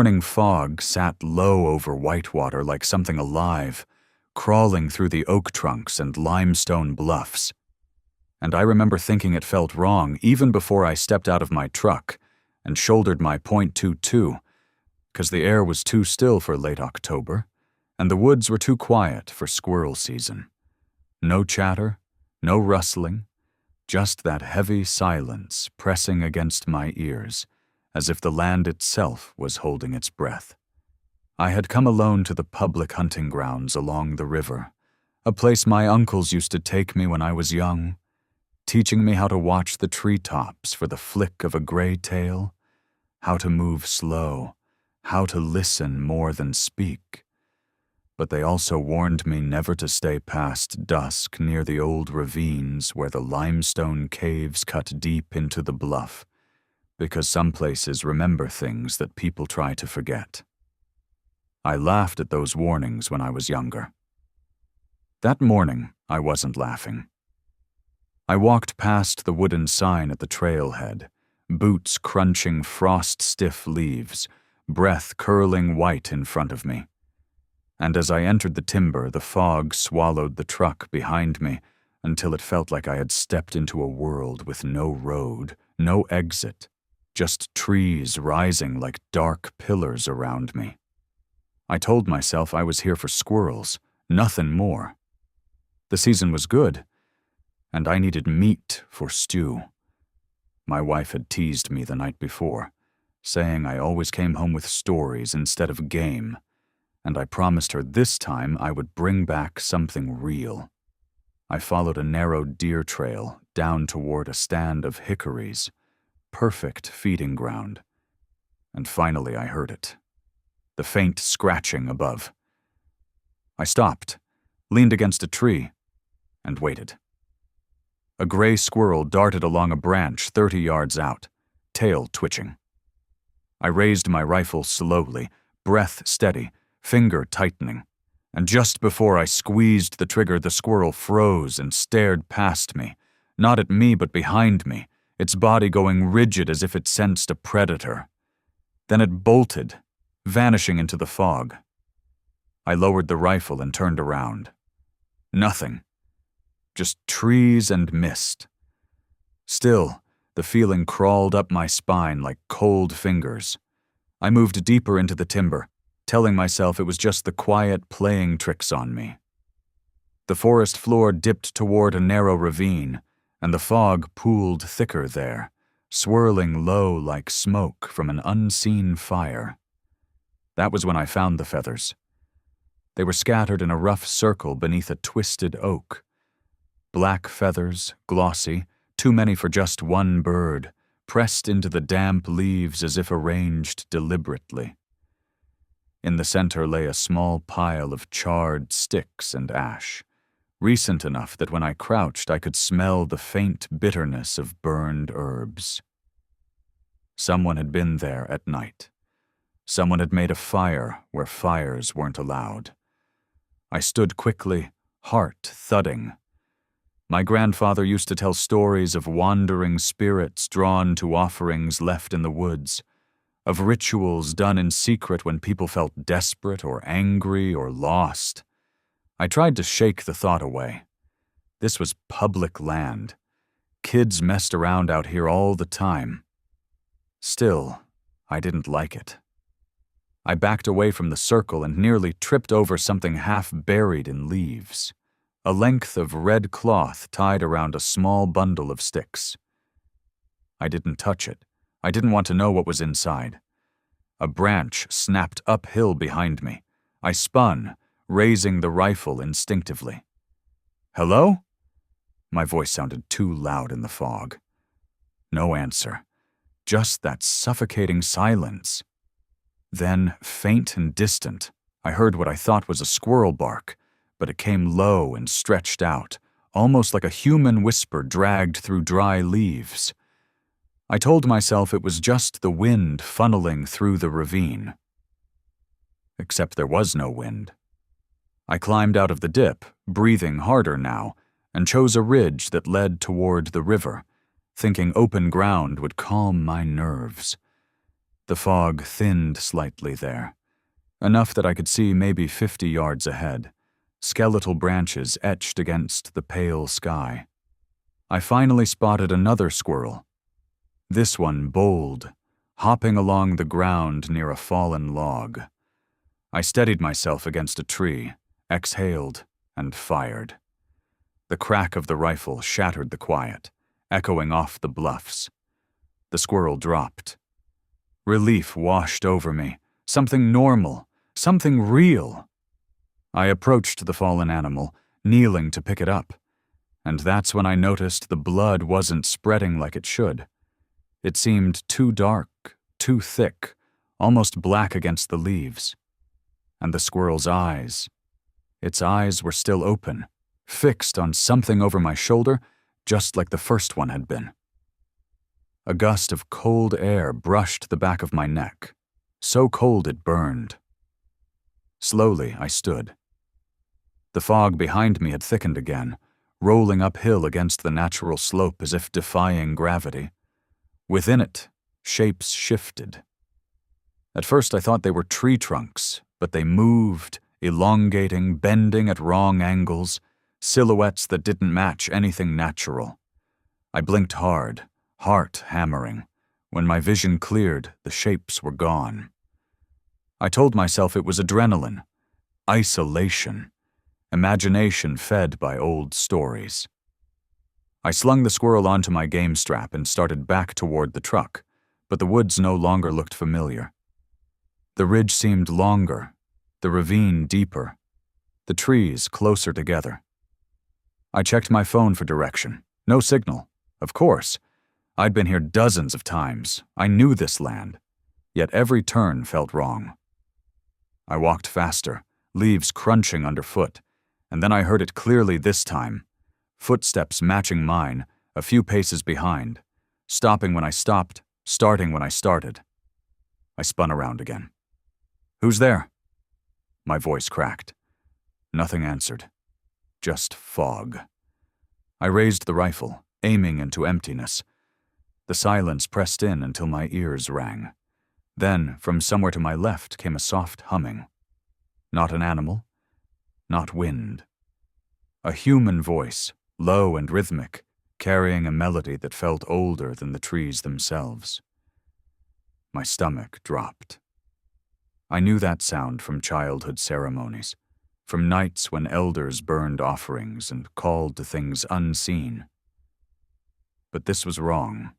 morning fog sat low over Whitewater like something alive, crawling through the oak trunks and limestone bluffs. And I remember thinking it felt wrong even before I stepped out of my truck and shouldered my .22, because the air was too still for late October, and the woods were too quiet for squirrel season. No chatter, no rustling, just that heavy silence pressing against my ears, as if the land itself was holding its breath. I had come alone to the public hunting grounds along the river, a place my uncles used to take me when I was young, teaching me how to watch the treetops for the flick of a gray tail, how to move slow, how to listen more than speak. But they also warned me never to stay past dusk near the old ravines where the limestone caves cut deep into the bluff, because some places remember things that people try to forget. I laughed at those warnings when I was younger. That morning, I wasn't laughing. I walked past the wooden sign at the trailhead, boots crunching frost-stiff leaves, breath curling white in front of me. And as I entered the timber, the fog swallowed the truck behind me until it felt like I had stepped into a world with no road, no exit, just trees rising like dark pillars around me. I told myself I was here for squirrels, nothing more. The season was good, and I needed meat for stew. My wife had teased me the night before, saying I always came home with stories instead of game, and I promised her this time I would bring back something real. I followed a narrow deer trail down toward a stand of hickories, perfect feeding ground, and finally I heard it, the faint scratching above. I stopped, leaned against a tree, and waited. A gray squirrel darted along a branch 30 yards out, tail twitching. I raised my rifle slowly, breath steady, finger tightening, and just before I squeezed the trigger, the squirrel froze and stared past me, not at me but behind me, its body going rigid as if it sensed a predator. Then it bolted, vanishing into the fog. I lowered the rifle and turned around. Nothing. Just trees and mist. Still, the feeling crawled up my spine like cold fingers. I moved deeper into the timber, telling myself it was just the quiet playing tricks on me. The forest floor dipped toward a narrow ravine, and the fog pooled thicker there, swirling low like smoke from an unseen fire. That was when I found the feathers. They were scattered in a rough circle beneath a twisted oak. Black feathers, glossy, too many for just one bird, pressed into the damp leaves as if arranged deliberately. In the center lay a small pile of charred sticks and ash, recent enough that when I crouched I could smell the faint bitterness of burned herbs. Someone had been there at night. Someone had made a fire where fires weren't allowed. I stood quickly, heart thudding. My grandfather used to tell stories of wandering spirits drawn to offerings left in the woods, of rituals done in secret when people felt desperate or angry or lost. I tried to shake the thought away. This was public land. Kids messed around out here all the time. Still, I didn't like it. I backed away from the circle and nearly tripped over something half buried in leaves, a length of red cloth tied around a small bundle of sticks. I didn't touch it. I didn't want to know what was inside. A branch snapped uphill behind me. I spun, raising the rifle instinctively. "Hello?" My voice sounded too loud in the fog. No answer. Just that suffocating silence. Then, faint and distant, I heard what I thought was a squirrel bark, but it came low and stretched out, almost like a human whisper dragged through dry leaves. I told myself it was just the wind funneling through the ravine. Except there was no wind. I climbed out of the dip, breathing harder now, and chose a ridge that led toward the river, thinking open ground would calm my nerves. The fog thinned slightly there, enough that I could see maybe 50 yards ahead, skeletal branches etched against the pale sky. I finally spotted another squirrel, this one bold, hopping along the ground near a fallen log. I steadied myself against a tree, exhaled, and fired. The crack of the rifle shattered the quiet, echoing off the bluffs. The squirrel dropped. Relief washed over me, something normal, something real. I approached the fallen animal, kneeling to pick it up, and that's when I noticed the blood wasn't spreading like it should. It seemed too dark, too thick, almost black against the leaves. And the squirrel's eyes. Its eyes were still open, fixed on something over my shoulder, just like the first one had been. A gust of cold air brushed the back of my neck, so cold it burned. Slowly, I stood. The fog behind me had thickened again, rolling uphill against the natural slope as if defying gravity. Within it, shapes shifted. At first I thought they were tree trunks, but they moved, elongating, bending at wrong angles, silhouettes that didn't match anything natural. I blinked hard, heart hammering. When my vision cleared, the shapes were gone. I told myself it was adrenaline, isolation, imagination fed by old stories. I slung the squirrel onto my game strap and started back toward the truck, but the woods no longer looked familiar. The ridge seemed longer, the ravine deeper, the trees closer together. I checked my phone for direction. No signal. Of course. I'd been here dozens of times. I knew this land. Yet every turn felt wrong. I walked faster, leaves crunching underfoot, and then I heard it clearly this time. Footsteps matching mine, a few paces behind, stopping when I stopped, starting when I started. I spun around again. "Who's there?" My voice cracked. Nothing answered. Just fog. I raised the rifle, aiming into emptiness. The silence pressed in until my ears rang. Then, from somewhere to my left came a soft humming. Not an animal, not wind. A human voice, low and rhythmic, carrying a melody that felt older than the trees themselves. My stomach dropped. I knew that sound from childhood ceremonies, from nights when elders burned offerings and called to things unseen. But this was wrong.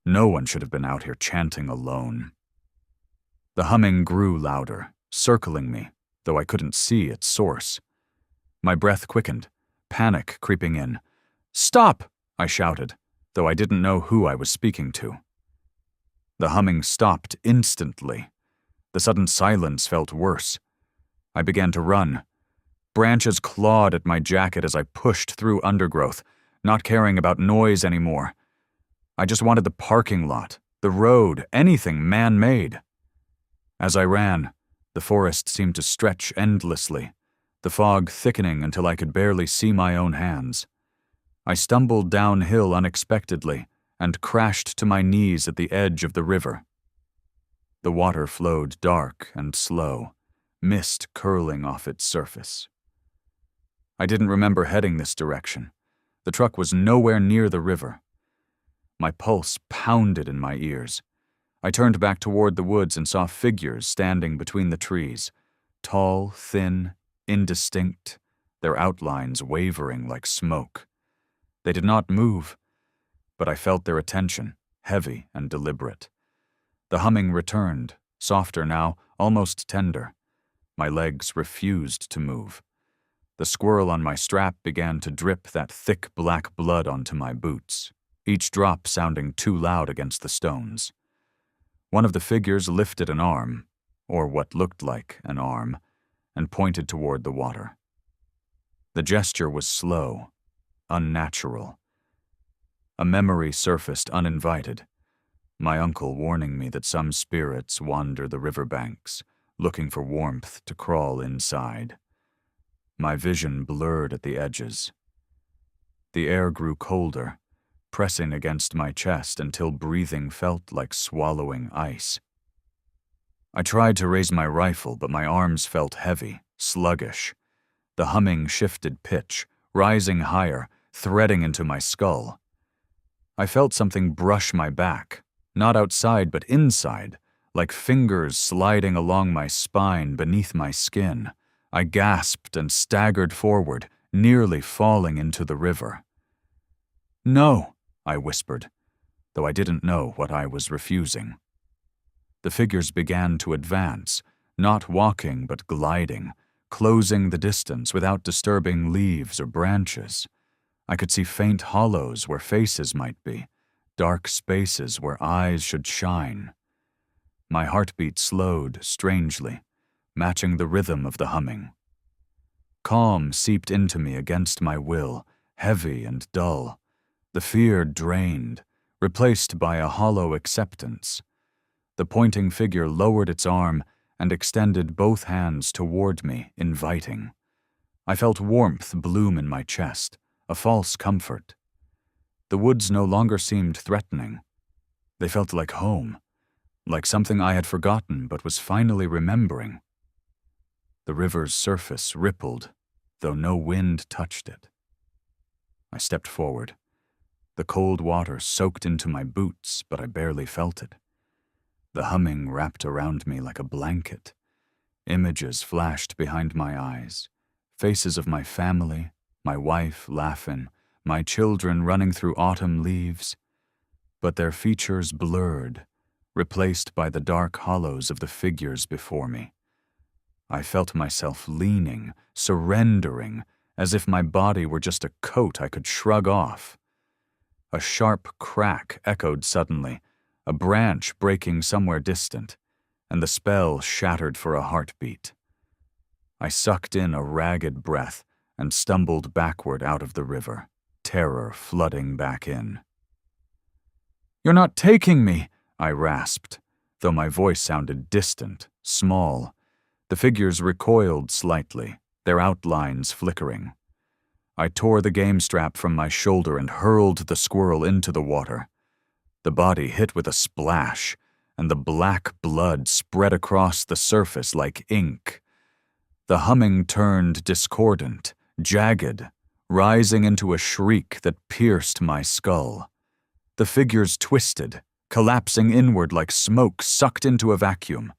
No one should have been out here chanting alone. The humming grew louder, circling me, though I couldn't see its source. My breath quickened, panic creeping in. "Stop!" I shouted, though I didn't know who I was speaking to. The humming stopped instantly. The sudden silence felt worse. I began to run. Branches clawed at my jacket as I pushed through undergrowth, not caring about noise anymore. I just wanted the parking lot, the road, anything man-made. As I ran, the forest seemed to stretch endlessly, the fog thickening until I could barely see my own hands. I stumbled downhill unexpectedly and crashed to my knees at the edge of the river. The water flowed dark and slow, mist curling off its surface. I didn't remember heading this direction. The truck was nowhere near the river. My pulse pounded in my ears. I turned back toward the woods and saw figures standing between the trees, tall, thin, indistinct, their outlines wavering like smoke. They did not move, but I felt their attention, heavy and deliberate. The humming returned, softer now, almost tender. My legs refused to move. The squirrel on my strap began to drip that thick black blood onto my boots, each drop sounding too loud against the stones. One of the figures lifted an arm, or what looked like an arm, and pointed toward the water. The gesture was slow, unnatural. A memory surfaced uninvited, my uncle warning me that some spirits wander the riverbanks, looking for warmth to crawl inside. My vision blurred at the edges. The air grew colder, pressing against my chest until breathing felt like swallowing ice. I tried to raise my rifle, but my arms felt heavy, sluggish. The humming shifted pitch, rising higher, threading into my skull. I felt something brush my back, not outside but inside, like fingers sliding along my spine beneath my skin. I gasped and staggered forward, nearly falling into the river. "No," I whispered, though I didn't know what I was refusing. The figures began to advance, not walking but gliding, closing the distance without disturbing leaves or branches. I could see faint hollows where faces might be, dark spaces where eyes should shine. My heartbeat slowed strangely, matching the rhythm of the humming. Calm seeped into me against my will, heavy and dull. The fear drained, replaced by a hollow acceptance. The pointing figure lowered its arm and extended both hands toward me, inviting. I felt warmth bloom in my chest, a false comfort. The woods no longer seemed threatening. They felt like home, like something I had forgotten but was finally remembering. The river's surface rippled, though no wind touched it. I stepped forward. The cold water soaked into my boots, but I barely felt it. The humming wrapped around me like a blanket. Images flashed behind my eyes, faces of my family, my wife laughing, my children running through autumn leaves. But their features blurred, replaced by the dark hollows of the figures before me. I felt myself leaning, surrendering, as if my body were just a coat I could shrug off. A sharp crack echoed suddenly, a branch breaking somewhere distant, and the spell shattered for a heartbeat. I sucked in a ragged breath and stumbled backward out of the river, terror flooding back in. "You're not taking me," I rasped, though my voice sounded distant, small. The figures recoiled slightly, their outlines flickering. I tore the game strap from my shoulder and hurled the squirrel into the water. The body hit with a splash, and the black blood spread across the surface like ink. The humming turned discordant, jagged, rising into a shriek that pierced my skull. The figures twisted, collapsing inward like smoke sucked into a vacuum.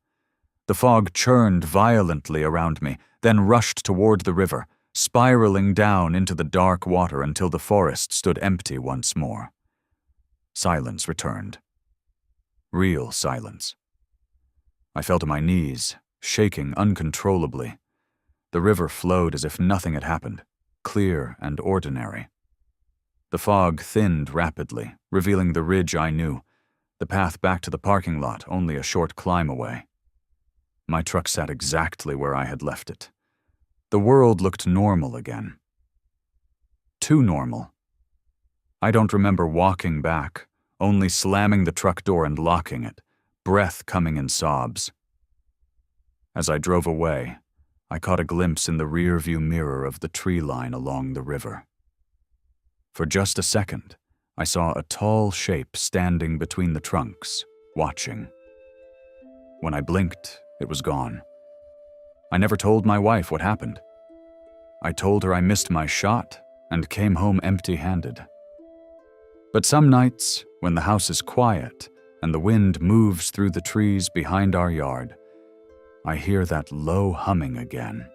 The fog churned violently around me, then rushed toward the river, spiraling down into the dark water until the forest stood empty once more. Silence returned. Real silence. I fell to my knees, shaking uncontrollably. The river flowed as if nothing had happened, clear and ordinary. The fog thinned rapidly, revealing the ridge I knew, the path back to the parking lot only a short climb away. My truck sat exactly where I had left it. The world looked normal again. Too normal. I don't remember walking back, only slamming the truck door and locking it, breath coming in sobs. As I drove away, I caught a glimpse in the rearview mirror of the tree line along the river. For just a second, I saw a tall shape standing between the trunks, watching. When I blinked, it was gone. I never told my wife what happened. I told her I missed my shot and came home empty-handed. But some nights, when the house is quiet and the wind moves through the trees behind our yard, I hear that low humming again.